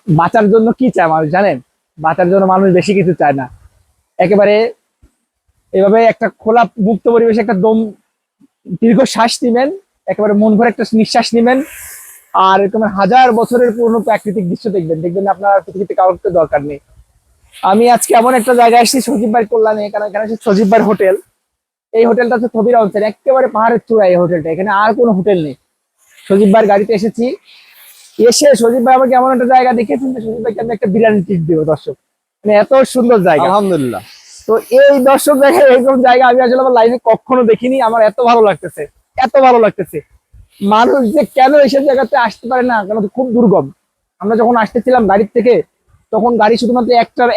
বাঁচার জন্য কি চায় মানুষ জানেন? বাঁচার জন্য মানুষ বেশি কিছু চায় না, একেবারে এভাবে একটা খোলা মুক্ত পরিবেশে একটা দম দীর্ঘ শ্বাস নিবেন, একেবারে মন ভরে একটা নিঃশ্বাস নিবেন, আর এরকম হাজার বছরের পুরনো প্রাকৃতিক দৃশ্য দেখবেন, দেখবেন আপনার পৃথিবীতে কারোর তো দরকার নেই। আমি আজকে এমন একটা জায়গায় এসেছি সজীব ভাই কল্যাণে, কারণ এখানে হচ্ছে সজীব ভাইয়ের হোটেল। এই হোটেলটা হচ্ছে থবিরা অঞ্চল, একেবারে পাহাড়ের চূড়ায় এই হোটেলটা, এখানে আর কোনো হোটেল নেই। সজীব ভাইয়ের গাড়িতে এসেছি, এসে সজীব ভাই আমাকে এমন একটা জায়গা দেখিয়েছেন যে সজীব ভাইকে আমি একটা বিরিয়ানি ট্রিট দিব দর্শক, মানে এত সুন্দর জায়গা আলহামদুলিল্লাহ। তো এই দর্শক জায়গায় এরকম জায়গা আমি আসলে আমার লাইফে কখনো দেখিনি, আমার এত ভালো লাগতেছে, এত ভালো লাগতেছে। মানুষ যে কেন এসব জায়গাতে আসতে পারে না, কারণ খুব দুর্গম। আমরা যখন আসতেছিলাম গাড়ির থেকে, তখন গাড়ি শুধুমাত্র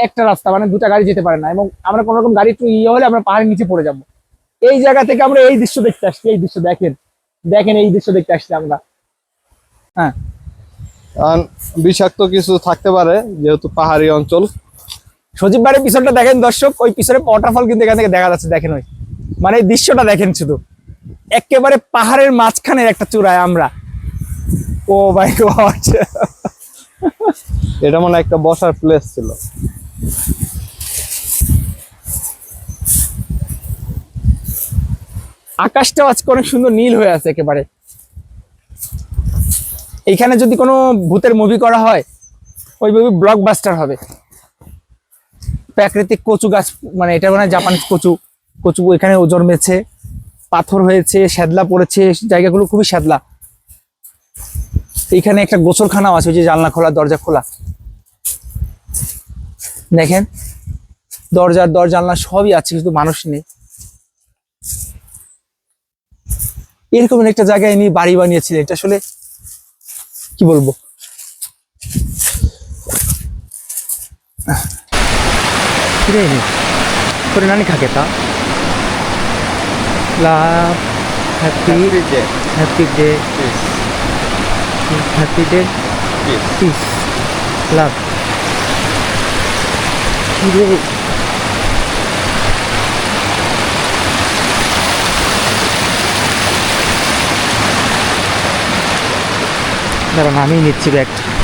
একটা রাস্তা, মানে দুটা গাড়ি যেতে পারে না, এবং আমরা কোনো রকম গাড়ি একটু ইয়ে হলে আমরা পাহাড়ের নিচে পড়ে যাবো। এই জায়গা থেকে আমরা এই দৃশ্য দেখতে আসছি, এই দৃশ্য দেখেন, দেখেন এই দৃশ্য দেখতে আসছি আমরা। হ্যাঁ, কারণ বিষাক্ত কিছু থাকতে পারে যেহেতু পাহাড়ি অঞ্চল। সজীব বাড়ির পিছনটা দেখেন দর্শক, ওই পিছনে ওয়াটারফল কিন্তু এখান থেকে দেখা যাচ্ছে, দেখেন ওই, মানে এই দৃশ্যটা দেখেন শুধু, একেবারে পাহাড়ের মাঝখানের একটা চূড়ায় আমরা। ও মাই গড, এটা মনে হয় একটা বসার প্লেস ছিল। আকাশটাও আজকে অনেক সুন্দর নীল হয়ে আছে একেবারে। এইখানে যদি কোনো ভূতের মুভি করা হয়, ওই মুভি ব্লকবাস্টার হবে। প্রাকৃতিক কচু গাছ, মানে এটা মানে জাপানিজ কচু, কচু এখানে জন্মেছে, পাথর হয়েছে, শ্যাদলা পড়েছে, জায়গাগুলো খুবই শ্যাদলা। এইখানে একটা গোসলখানাও আছে, ওই যে জানলা খোলা, দরজা খোলা, দেখেন দরজার জানলা সবই আছে, কিন্তু মানুষ নেই। এরকম একটা জায়গায় নিয়ে বাড়ি বানিয়েছিলেন, এটা আসলে কি বলবো। করে নানি খাকে তা love happy day, happy day, happy day, peace, love. দাঁড়ান আমি নিচ্ছি ব্যাগটা।